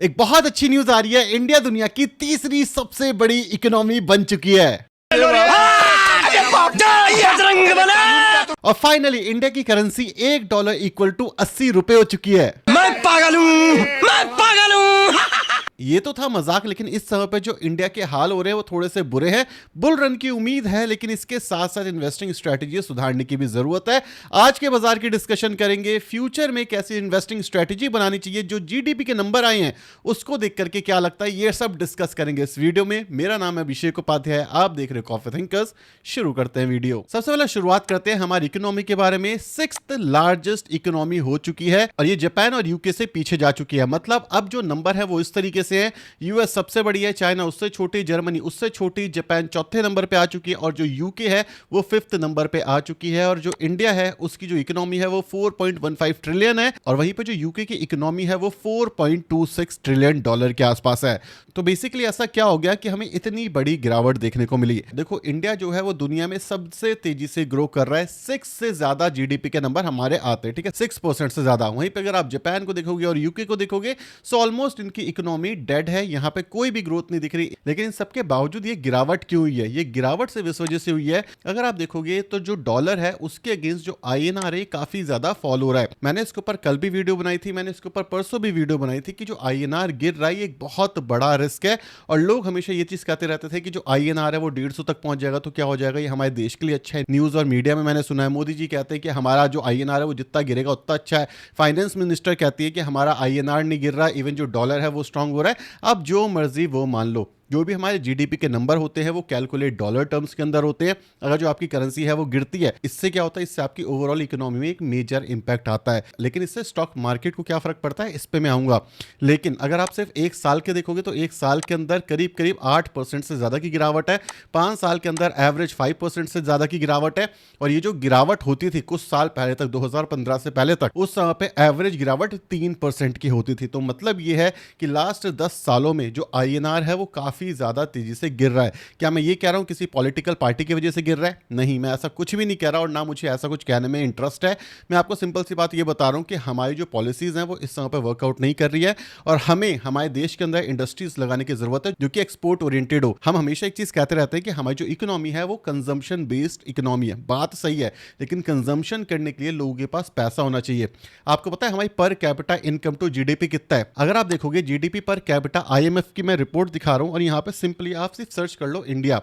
एक बहुत अच्छी न्यूज आ रही है। इंडिया दुनिया की तीसरी सबसे बड़ी इकोनॉमी बन चुकी है और फाइनली इंडिया की करेंसी $1 इक्वल टू $80 हो चुकी है। मैं पागल हूं। ये तो था मजाक, लेकिन इस समय पे जो इंडिया के हाल हो रहे हैं वो थोड़े से बुरे हैं। बुल रन की उम्मीद है, लेकिन इसके साथ साथ इन्वेस्टिंग स्ट्रेटजी सुधारने की भी जरूरत है। आज के बाजार की डिस्कशन करेंगे, फ्यूचर में कैसी इन्वेस्टिंग स्ट्रेटजी बनानी चाहिए, जो जीडीपी के नंबर आए हैं उसको देख करके क्या लगता है, ये सब डिस्कस करेंगे इस वीडियो में। मेरा नाम है अभिषेक उपाध्याय, आप देख रहे हो कॉफी थिंकर्स। शुरू करते हैं वीडियो। सबसे पहले शुरुआत करते हैं हमारी इकोनॉमी के बारे में। 6th लार्जेस्ट इकोनॉमी हो चुकी है और ये जापान और यूके से पीछे जा चुकी है। मतलब अब जो नंबर है वो इस तरीके से है, यूएस सबसे बड़ी है, चाइना उससे छोटी, जर्मनी उससे छोटी, जापान चौथे नंबर पे आ चुकी है और जो यूके है वो 5th नंबर पे आ चुकी है। और जो इंडिया है उसकी जो इकोनॉमी है वो 4.15 ट्रिलियन है और वहीं पे जो यूके की इकोनॉमी है वो $4.26 ट्रिलियन के आसपास है। तो बेसिकली ऐसा क्या हो गया कि हमें इतनी बड़ी गिरावट देखने को मिली। देखो इंडिया जो है वो दुनिया में सबसे तेजी से ग्रो कर रहा है। 6 से ज्यादा जीडीपी के नंबर हमारे आते हैं, ठीक है, 6% से ज्यादा। वहीं पे अगर आप जापान को देखोगे और यूके को देखोगे सो ऑलमोस्ट इनकी इकोनॉमी डेड है, यहाँ पे कोई भी ग्रोथ नहीं दिख रही। लेकिन इन सबके बावजूद ये गिरावट क्यों हुई है? ये गिरावट सिर्फ इस वजह से हुई है, अगर आप देखोगे तो जो डॉलर है उसके अगेंस्ट जो आईएनआर है काफी ज्यादा फॉल हो रहा है। मैंने इसके ऊपर कल भी वीडियो बनाई थी, मैंने इसके ऊपर परसों भी वीडियो बनाई थी कि जो आईएनआर गिर रहा है ये एक बहुत बड़ा रिस्क है। और लोग हमेशा ये चीज कहते रहते थे कि जो आईएनआर है वो 150 तक पहुंच जाएगा तो क्या हो जाएगा, ये हमारे देश के लिए अच्छा है। न्यूज और मीडिया में मैंने सुना है मोदी जी कहते हैं कि हमारा जो आईएनआर है वो जितना गिरेगा उतना अच्छा है। फाइनेंस मिनिस्टर कहती है कि हमारा आईएनआर नहीं गिर रहा, इवन जो डॉलर है वो स्ट्रांग हो रहा है। अब जो मर्जी वो मान लो, जो भी हमारे जीडीपी के नंबर होते हैं वो कैलकुलेट डॉलर टर्म्स के अंदर होते हैं। अगर जो आपकी करेंसी है वो गिरती है, इससे क्या होता है, इससे आपकी ओवरऑल इकोनॉमी में एक मेजर इंपैक्ट आता है। लेकिन इससे स्टॉक मार्केट को क्या फर्क पड़ता है, इस पे मैं आऊंगा। लेकिन अगर आप सिर्फ एक साल के देखोगे तो एक साल के अंदर करीब करीब 8% से ज्यादा की गिरावट है। 5 साल के अंदर एवरेज 5% से ज्यादा की गिरावट है। और ये जो गिरावट होती थी कुछ साल पहले तक, 2015 से पहले तक, उस समय पे एवरेज गिरावट 3% की होती थी। तो मतलब ये है कि लास्ट 10 सालों में जो आईएनआर है वो काफी ज्यादा तेजी से गिर रहा है। क्या मैं ये कह रहा हूं किसी पॉलिटिकल पार्टी की वजह से गिर रहा है? नहीं, मैं ऐसा कुछ भी नहीं कह रहा और ना मुझे ऐसा कुछ कहने में इंटरेस्ट है। मैं आपको सिंपल सी बात ये बता रहा हूं कि हमारी जो पॉलिसीज हैं वो इस समय पे वर्कआउट नहीं कर रही है और हमें हमारे देश के अंदर इंडस्ट्रीज लगाने की जरूरत है जो कि एक्सपोर्ट ओरिएंटेड हो। हम हमेशा एक चीज कहते रहते हैं कि हमारी जो इकोनॉमी है वो कंजम्पशन बेस्ड इकोनॉमी है। बात सही है, लेकिन कंजम्पशन करने के लिए लोगों के पास पैसा होना चाहिए। आपको पता है हमारी per capita income to GDP कितना है? अगर आप देखोगे जीडीपी पर कैपिटा, आईएमएफ की मैं रिपोर्ट दिखा रहा हूं और यहां पे सिंपली आप सिर्फ सर्च कर लो इंडिया,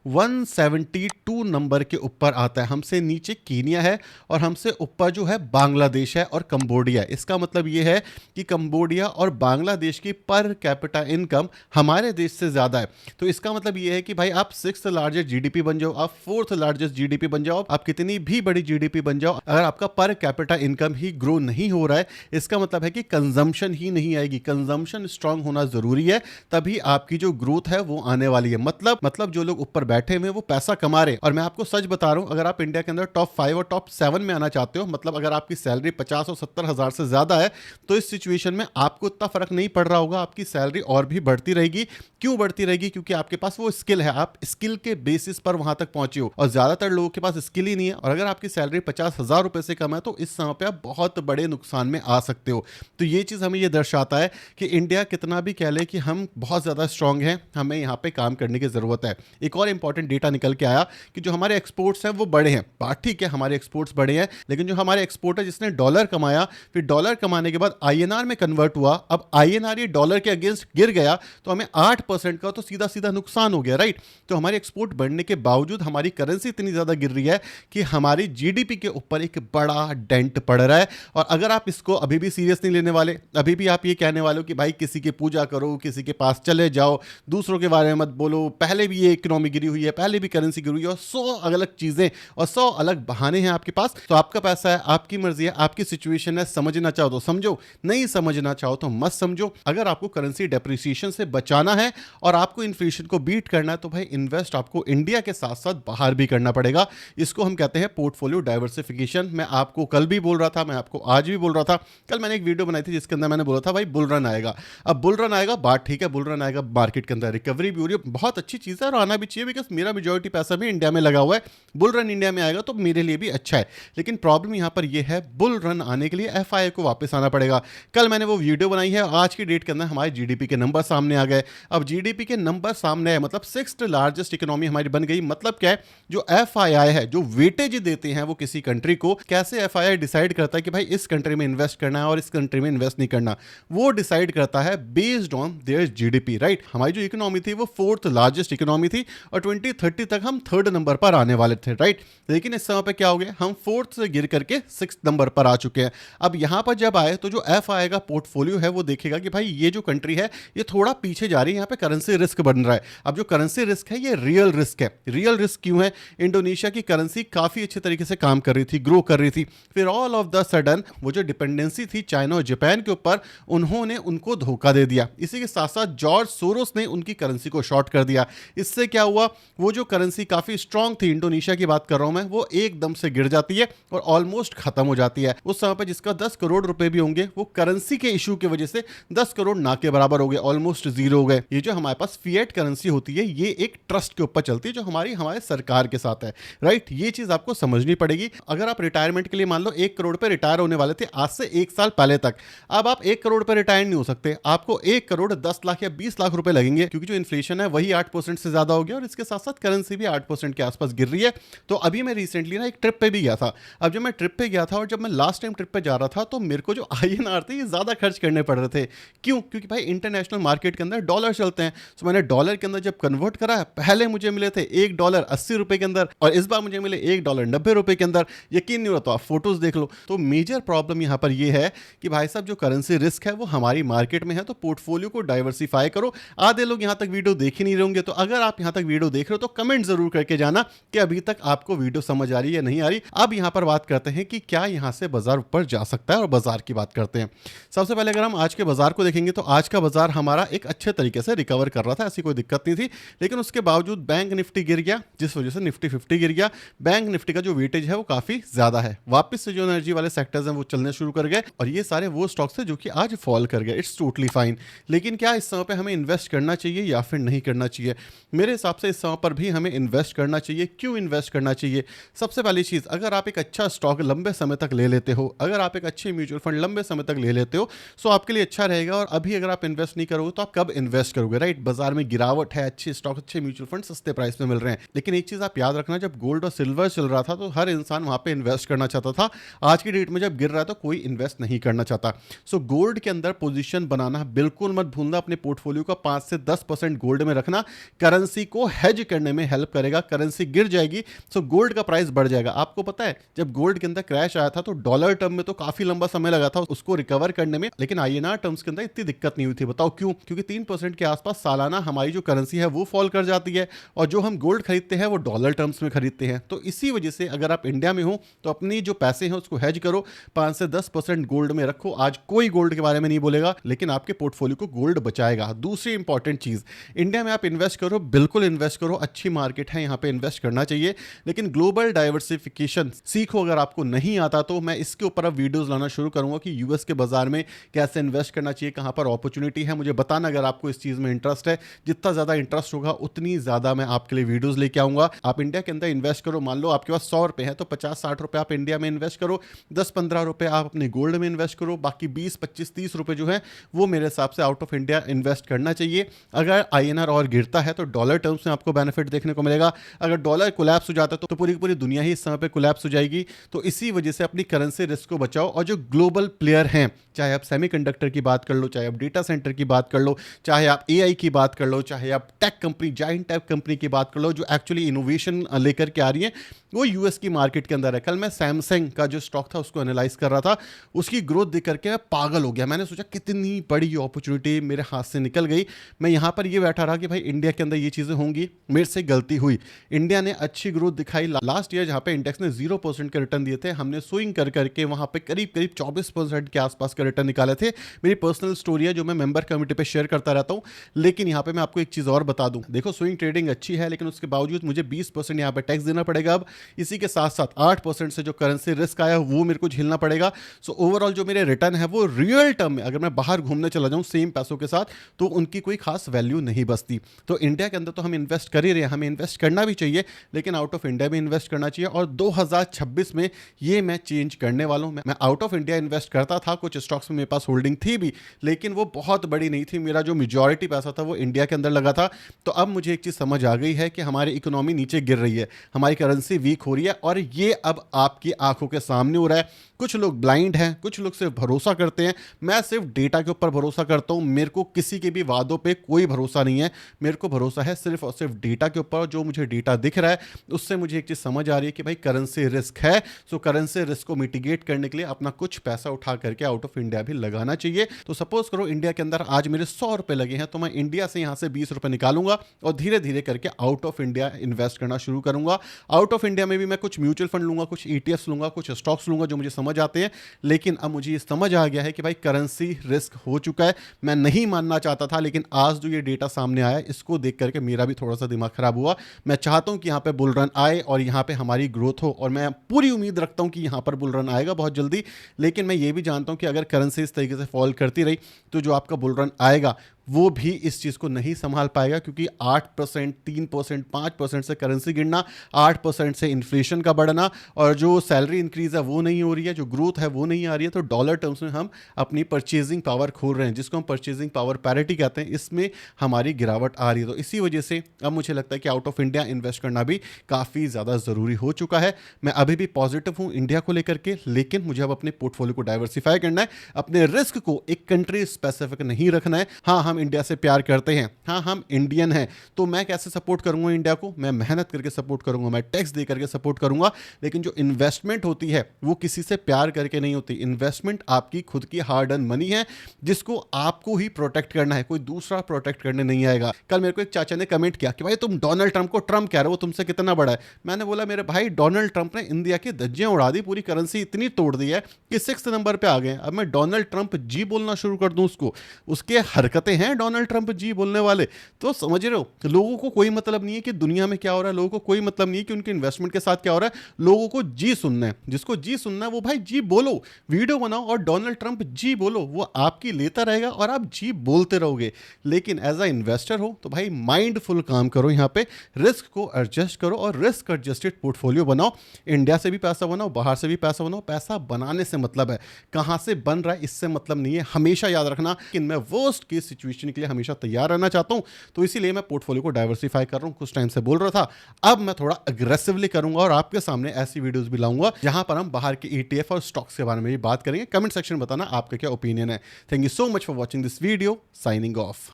172 नंबर के ऊपर आता है। हमसे नीचे कीनिया है और हमसे ऊपर जो है बांग्लादेश है और कंबोडिया। इसका मतलब ये है कि कंबोडिया और बांग्लादेश की पर कैपिटा इनकम हमारे देश से ज्यादा है। तो इसका मतलब ये है कि भाई आप 6th लार्जेस्ट जीडीपी बन जाओ, आप 4th लार्जेस्ट जीडीपी बन जाओ, आप कितनी भी बड़ी जीडीपी बन जाओ, अगर आपका पर कैपिटा इनकम ही ग्रो नहीं हो रहा है, इसका मतलब है कि कंजम्पशन ही नहीं आएगी। कंजम्पशन स्ट्रांग होना जरूरी है, तभी आपकी जो ग्रोथ है वो आने वाली है। मतलब जो लोग ऊपर बैठे हुए वो पैसा कमा रहे। और मैं आपको सच बता रहा हूं, अगर आप इंडिया के अंदर टॉप 5 और टॉप 7 में आना चाहते हो, मतलब अगर आपकी सैलरी 50 और 70 हजार से ज्यादा है, तो इस सिचुएशन में आपको इतना फर्क नहीं पड़ रहा होगा, आपकी सैलरी और भी बढ़ती रहेगी। क्यों बढ़ती रहेगी? क्योंकि आपके पास वो स्किल है, आप स्किल के बेसिस पर वहां तक पहुंचे हो। और ज्यादातर लोगों के पास स्किल ही नहीं है और अगर आपकी सैलरी 50,000 रुपए से कम है तो इस समय पे आप बहुत बड़े नुकसान में आ सकते हो। तो ये चीज हमें ये दर्शाता है कि इंडिया कितना भी कह ले कि हम बहुत ज्यादा स्ट्रांग हैं, हमें यहाँ पे काम करने की जरूरत है। एक और इंपॉर्टेंट डेटा निकल के आया कि जो हमारे एक्सपोर्ट्स हैं वो बढ़े हैं। बात ठीक है, हमारे एक्सपोर्ट्स बढ़े हैं, लेकिन जो हमारे एक्सपोर्टर जिसने डॉलर कमाया, फिर डॉलर कमाने के बाद आईएनआर में कन्वर्ट हुआ, अब आईएनआर ये डॉलर के अगेंस्ट गिर गया तो हमें 8% का तो सीधा सीधा नुकसान हो गया, राइट। तो हमारे एक्सपोर्ट बढ़ने के बावजूद हमारी करेंसी इतनी ज्यादा गिर रही है कि हमारी जीडीपी के ऊपर एक बड़ा डेंट पड़ रहा है। और अगर आप इसको अभी भी सीरियस नहीं लेने वाले, अभी भी आप ये कहने वाले हो कि भाई किसी की पूजा करो, किसी के पास चले जाओ, दूसरों के बारे में मत बोलो, पहले भी ये इकोनॉमी गिरी हुई है, पहले भी करेंसी गिरी हुई है और 100 अलग चीजें और 100 अलग बहाने हैं आपके पास। तो आपका पैसा है, आपकी मर्जी है, आपकी सिचुएशन है, समझना चाहो तो समझो, नहीं समझना चाहो तो मत समझो। अगर आपको करेंसी डेप्रिसिएशन से बचाना है और आपको इन्फ्लेशन को बीट करना है तो भाई इन्वेस्ट आपको इंडिया के साथ साथ बाहर भी करना पड़ेगा। इसको हम कहते हैं पोर्टफोलियो डाइवर्सिफिकेशन। मैं आपको कल भी बोल रहा था, मैं आपको आज भी बोल रहा था। कल मैंने एक वीडियो बनाई थी जिसके अंदर मैंने बोला था भाई बुल रन आएगा। अब बुल रन आएगा, बात ठीक है, बुल रन आएगा, मार्केट के अंदर रिकवरी भी हो रही है, बहुत अच्छी चीज है और आना भी चाहिए, बिकॉज मेरा मेजॉरिटी पैसा भी इंडिया में लगा हुआ है, बुल रन इंडिया में आएगा तो मेरे लिए भी अच्छा है। लेकिन प्रॉब्लम यहाँ पर यह है, बुल रन आने के लिए एफआईआई को वापस आना पड़ेगा। कल मैंने वो वीडियो बनाई है, आज की डेट के अंदर हमारे जीडीपी के नंबर सामने आ गए। अब जीडीपी के नंबर सामने आए मतलब 6th लार्जेस्ट इकोनॉमी हमारी बन गई। मतलब क्या है, जो एफआईआई है, जो वेटेज देते हैं वो किसी कंट्री को, कैसे एफआईआई डिसाइड करता है कि भाई इस कंट्री में इन्वेस्ट करना है और इस कंट्री में इन्वेस्ट नहीं करना, वो डिसाइड करता है based on their GDP, right. हमारी जो इकोनॉमी थी वो 4th लार्जेस्ट इकोनॉमी थी और 2030 तक हम 3rd नंबर पर आने वाले थे, राइट। लेकिन इस समय पे क्या हो गया, हम 4th से गिर करके 6th नंबर पर आ चुके हैं। अब यहां पर जब आए तो जो एफआईआई का पोर्टफोलियो है वो देखेगा कि भाई ये जो कंट्री है ये थोड़ा पीछे जा रही है, यहाँ पे करेंसी रिस्क बन रहा है। अब जो करेंसी रिस्क है ये रियल रिस्क है। रियल रिस्क क्यों है, इंडोनेशिया की करेंसी काफी अच्छे तरीके से काम कर रही थी, ग्रो कर रही थी, फिर ऑल ऑफ द सडन वो जो डिपेंडेंसी थी चाइना और जापान के ऊपर, उन्होंने उनको धोखा दे दिया। इसी के साथ साथ जॉर्ज सोरोस ने उनकी करेंसी को शॉर्ट कर दिया। इससे क्या हुआ, वो जो करेंसी काफी स्ट्रांग थी, इंडोनेशिया की बात कर रहा हूं मैं, वो एकदम से गिर जाती है और ऑलमोस्ट खत्म हो जाती है। उस समय पर जिसका 10 करोड़ रुपए भी होंगे वो करेंसी के इशू की वजह से 10 करोड़ ना के बराबर हो गए, ऑलमोस्ट जीरो हो गए। ये जो हमारे पास फिएट करेंसी होती है ये एक ट्रस्ट के ऊपर चलती है जो हमारे सरकार के साथ है, राइट। ये चीज आपको समझनी पड़ेगी। अगर आप रिटायरमेंट के लिए मान लो 1 करोड़ पे रिटायर होने वाले थे आज से 1 साल पहले तक, अब आप 1 करोड़ पे रिटायर नहीं हो सकते, आपको 1 करोड़ 10 लाख या 20 लाख रुपए लगेंगे, क्योंकि जो इन्फ्लेशन है वही 8% से ज्यादा हो गया और इसके साथ साथ करेंसी भी 8% के आसपास गिर रही है। तो अभी मैं रिसेंटली ना एक ट्रिप पे भी गया था। अब जब मैं ट्रिप पे गया था और जब मैं लास्ट टाइम ट्रिप पे जा रहा था तो मेरे को जो INR थे ये ज्यादा खर्च करने पड़ रहे थे। क्यों, क्योंकि भाई इंटरनेशनल मार्केट के अंदर डॉलर चलते हैं। तो मैंने डॉलर के अंदर जब कन्वर्ट करा, पहले मुझे मिले थे $1 80 रुपए के अंदर और इस बार मुझे मिले $1 90 रुपए के अंदर। यकीन नहीं हो रहा तो आप फोटोज देख लो। तो मेजर प्रॉब्लम यहां पर यह है कि भाई साहब जो करेंसी रिस्क है वो हमारी मार्केट में है, तो पोर्टफोलियो को डाइवर्सिफाई करो। आधे लोग यहां तक वीडियो देख ही नहीं रहेंगे, तो अगर आप यहां तक वीडियो देख रहे हो तो कमेंट जरूर करके जाना कि अभी तक आपको वीडियो समझ आ रही है या नहीं आ रही। अब यहां पर बात करते हैं कि क्या यहां से बाजार ऊपर जा सकता है और बाजार की बात करते हैं। सबसे पहले अगर हम आज के बाजार को देखेंगे तो आज का बाजार हमारा एक अच्छे तरीके से रिकवर कर रहा था, ऐसी कोई दिक्कत नहीं थी। लेकिन उसके बावजूद बैंक निफ्टी गिर गया, जिस वजह से निफ्टी 50 गिर गया। बैंक निफ्टी का जो वेटेज है वो काफी ज्यादा है। वापस से जो एनर्जी वाले सेक्टर्स हैं वो चलने शुरू कर गए और ये सारे वो स्टॉक्स हैं जो कि आज फॉल कर गए। It's totally fine. लेकिन क्या इस समय पे हमें इन्वेस्ट करना चाहिए या फिर नहीं करना चाहिए? मेरे हिसाब से इस समय पर भी हमें इन्वेस्ट करना चाहिए। क्यों इन्वेस्ट करना चाहिए? सबसे पहली चीज, अगर आप एक अच्छा स्टॉक लंबे समय तक ले लेते हो, अगर आप एक अच्छे म्यूचुअल फंड लंबे समय तक ले लेते हो तो आपके लिए अच्छा रहेगा। और अभी अगर आप इन्वेस्ट नहीं करोगे तो आप कब इन्वेस्ट करोगे, राइट। बाजार में गिरावट है, अच्छे स्टॉक अच्छे म्यूचुअल फंड सस्ते प्राइस में मिल रहे हैं। लेकिन एक चीज आप याद रखना, जब गोल्ड और सिल्वर चल रहा था तो हर इंसान वहां पे इन्वेस्ट करना चाहता था। आज की डेट में जब गिर रहा है तो कोई इन्वेस्ट नहीं करना चाहता। सो गोल्ड के अंदर पोजीशन बनाना बिल्कुल मत भूलना। अपने पोर्टफोलियो का 5 से 10% गोल्ड में रखना, करेंसी को हेज करने में हेल्प करेगा। करेंसी गिर जाएगी तो गोल्ड का प्राइस बढ़ जाएगा। आपको पता है जब गोल्ड के अंदर क्रैश आया था तो डॉलर टर्म में तो काफी लंबा समय लगा था उसको रिकवर करने में, लेकिन INR टर्म्स के अंदर इतनी दिक्कत नहीं हुई थी। बताओ क्यों? क्योंकि 3% के आसपास सालाना हमारी जो करेंसी है वो फॉल कर जाती है और जो हम गोल्ड खरीदते हैं वो डॉलर टर्म्स में खरीदते हैं। तो इसी वजह से अगर आप इंडिया में हो तो अपनी जो पैसे हैं उसको हेज करो, 5 से 10% गोल्ड में रखो। आज कोई गोल्ड के बारे में नहीं बोलेगा, लेकिन आपके पोर्टफोलियो को गोल्ड बचाएगा। दूसरी इंपॉर्टेंट चीज, इंडिया में आप इन्वेस्ट करो, बिल्कुल इन्वेस्ट करो, अच्छी मार्केट है, यहाँ पे इन्वेस्ट करना चाहिए। लेकिन ग्लोबल डाइवर्सिफिकेशन सीखो। अगर आपको नहीं आता तो मैं इसके ऊपर अब वीडियोस लाना शुरू करूंगा कि यूएस के बाजार में कैसे इन्वेस्ट करना चाहिए, कहां पर अपॉर्चुनिटी है। मुझे बताना अगर आपको इस चीज में इंटरेस्ट है। जितना ज्यादा इंटरेस्ट होगा उतनी ज्यादा मैं आपके लिए वीडियोस लेके आऊंगा। आप इंडिया के अंदर इन्वेस्ट करो, मान लो आपके पास 100 रुपए है तो 50-60 रुपए आप इंडिया में इन्वेस्ट करो, 10-15 रुपए आप अपने गोल्ड में इन्वेस्ट करो, बाकी 20-25-30 रुपए जो है वो मेरे हिसाब से आउट ऑफ इंडिया इन्वेस्ट करना चाहिए। अगर INR और गिरता है तो डॉलर टर्म्स में आपको बेनिफिट देखने को मिलेगा। अगर डॉलर कोलैप्स हो जाता है तो पूरी की पूरी दुनिया ही इस समय पे कोलैप्स हो जाएगी। तो इसी वजह से अपनी करेंसी रिस्क को बचाओ। और जो ग्लोबल प्लेयर हैं, चाहे आप सेमीकंडक्टर की बात कर लो, चाहे आप डेटा सेंटर की बात कर लो, चाहे आप AI की बात कर लो, चाहे आप tech company, giant tech company की बात कर लो जो एक्चुअली इनोवेशन लेकर के आ रही है, वो यूएस की मार्केट के अंदर है। कल मैं सैमसंग का जो स्टॉक था उसको एनालाइज कर रहा था, उसकी ग्रोथ देख करके मैं पागल हो गया। मैंने सोचा कितनी बड़ी अपॉर्चुनिटी मेरे हाथ से निकल गई। मैं यहाँ पर ये बैठा रहा कि भाई इंडिया के अंदर ये चीज़ें होंगी, मेरे से गलती हुई। इंडिया ने अच्छी ग्रोथ दिखाई। लास्ट ईयर जहाँ पे इंडेक्स ने 0% के रिटर्न दिए थे, हमने स्विंग कर करके वहाँ पे करीब 24% के आसपास के रिटर्न निकाले थे। मेरी पर्सनल स्टोरी है जो मैं मेंबर कम्युनिटी पे शेयर करता रहता हूँ। लेकिन यहाँ पे मैं आपको एक चीज़ और बता दूँ, देखो स्विंग ट्रेडिंग अच्छी है लेकिन उसके बावजूद मुझे 20% यहाँ पे टैक्स देना पड़ेगा। अब इसी के साथ साथ 8% से जो करेंसी रिस्क आया वो मेरे को झेलना पड़ेगा। सो ओवरऑल जो मेरे रिटर्न है वो रियल टर्म में अगर मैं बाहर घूमने चला जाऊँ सेम पैसों के साथ तो उनकी कोई खास वैल्यू नहीं बचती। तो इंडिया के अंदर तो हम इन्वेस्ट कर ही रहे हैं, हमें इन्वेस्ट करना भी चाहिए, लेकिन आउट ऑफ इंडिया भी इन्वेस्ट करना चाहिए। और 2026 में ये मैं चेंज करने वाला हूँ। मैं आउट ऑफ इंडिया इन्वेस्ट करता था, कुछ स्टॉक्स में मेरे पास होल्डिंग थी भी, लेकिन वो बहुत बड़ी नहीं थी। मेरा जो मेजॉरिटी पैसा था वो इंडिया के अंदर लगा था। तो अब मुझे एक चीज़ समझ आ गई है कि हमारी इकोनॉमी नीचे गिर रही है, हमारी करेंसी वीक हो रही है, और ये अब आपकी आंखों के सामने हो रहा है। कुछ लोग ब्लाइंड हैं, कुछ लोग सिर्फ भरोसा करते हैं। मैं सिर्फ डेटा के ऊपर भरोसा करता हूं, मेरे को किसी के भी वादों पे कोई भरोसा नहीं है। मेरे को भरोसा है सिर्फ और सिर्फ डेटा के ऊपर। जो मुझे डेटा दिख रहा है उससे मुझे एक चीज़ समझ आ रही है कि भाई करेंसी रिस्क है। सो करेंसी रिस्क को मिटिगेट करने के लिए अपना कुछ पैसा उठा करके आउट ऑफ इंडिया भी लगाना चाहिए। तो सपोज करो इंडिया के अंदर आज मेरे 100 रुपए लगे हैं, तो मैं इंडिया से यहाँ से 20 रुपए निकालूंगा और धीरे धीरे करके आउट ऑफ इंडिया इन्वेस्ट करना शुरू करूंगा। आउट ऑफ इंडिया में भी मैं कुछ म्यूचुअल फंड लूंगा, कुछ ETFs लूंगा, कुछ स्टॉक्स लूंगा जो मुझे समझ आते हैं। लेकिन अब मुझे ये समझ आ गया है कि भाई करेंसी रिस्क हो चुका है। मैं नहीं मानना चाहता था, लेकिन आज जो ये डेटा सामने आया इसको देख करके मेरा भी थोड़ा सा दिमाग खराब हुआ। मैं चाहता हूं कि यहाँ पे बुल रन आए और यहाँ पे हमारी ग्रोथ हो, और मैं पूरी उम्मीद रखता हूं कि यहाँ पर बुल रन आएगा बहुत जल्दी। लेकिन मैं ये भी जानता हूं कि अगर करेंसी इस तरीके से फॉल करती रही तो जो आपका बुल रन आएगा वो भी इस चीज़ को नहीं संभाल पाएगा, क्योंकि 8%, 3%, 5% से करेंसी गिरना, 8% से इन्फ्लेशन का बढ़ना, और जो सैलरी इंक्रीज है वो नहीं हो रही है, जो ग्रोथ है वो नहीं आ रही है। तो डॉलर टर्म्स में हम अपनी परचेजिंग पावर खोल रहे हैं, जिसको हम परचेजिंग पावर पैरिटी कहते हैं। इसमें हमारी गिरावट आ रही है। तो इसी वजह से अब मुझे लगता है कि आउट ऑफ इंडिया इन्वेस्ट करना भी काफ़ी ज़्यादा ज़रूरी हो चुका है। मैं अभी भी पॉजिटिव हूँ इंडिया को लेकर के, लेकिन मुझे अब अपने पोर्टफोलियो को डाइवर्सिफाई करना है। अपने रिस्क को एक कंट्री स्पेसिफिक नहीं रखना है। हाँ, हम इंडिया से प्यार करते हैं, हाँ हम इंडियन हैं, तो मैं कैसे सपोर्ट करूंगा इंडिया को? मैं मेहनत करके सपोर्ट करूंगा, मैं टैक्स दे करके सपोर्ट करूंगा। लेकिन जो इन्वेस्टमेंट होती है वो किसी से प्यार करके नहीं होती। इन्वेस्टमेंट आपकी खुद की हार्ड अर्न मनी है, जिसको आपको ही प्रोटेक्ट करना है, कोई दूसरा प्रोटेक्ट करने नहीं आएगा। कल मेरे को एक चाचा ने कमेंट किया कि भाई तुम डोनाल्ड ट्रंप को ट्रंप कह रहे हो, वो तुमसे कितना बड़ा है। मैंने बोला मेरे भाई डोनाल्ड ट्रंप ने इंडिया की धज्जियां उड़ा दी, पूरी करेंसी इतनी तोड़ दी है कि 6 नंबर पे आ गए। अब मैं डोनाल्ड ट्रंप जी बोलना शुरू कर दूं उसको, उसके हरकतें हैं डोनाल्ड ट्रंप जी बोलने वाले। तो समझ रहे हो, लोगों को कोई मतलब नहीं है कि दुनिया में क्या हो रहा है, लोगों को कोई मतलब नहीं है कि उनके इन्वेस्टमेंट के साथ क्या हो रहा है। लोगों को जी सुनना है, जिसको जी सुनना है वो भाई जी बोलो, वीडियो बनाओ और डोनाल्ड ट्रंप जी बोलो, वो आपकी लेता रहेगा और आप जी बोलते रहोगे। लेकिन एज अ इन्वेस्टर हो तो भाई माइंडफुल काम करो, यहाँ पे रिस्क को एडजस्ट करो और रिस्क एडजस्टेड पोर्टफोलियो बनाओ। इंडिया से भी पैसा बनाओ, बाहर से भी पैसा बनाओ। पैसा बनाने से मतलब है, कहां से बन रहा है इससे मतलब नहीं है। हमेशा याद रखना कि मैं वर्स्ट केस सिचुएशन के लिए हमेशा तैयार रहना चाहता हूं। तो इसीलिए मैं पोर्टफोलियो को डाइवर्सिफाई कर रहा हूं। कुछ टाइम से बोल रहा था, अब मैं थोड़ा अग्रेसिवली करूंगा और आपके सामने ऐसी वीडियोस भी लाऊंगा जहां पर हम बाहर के ETF और स्टॉक्स के बारे में भी बात करेंगे। कमेंट सेक्शन में बताना आपका क्या ओपिनियन है। Thank you so much for watching this video. Signing off.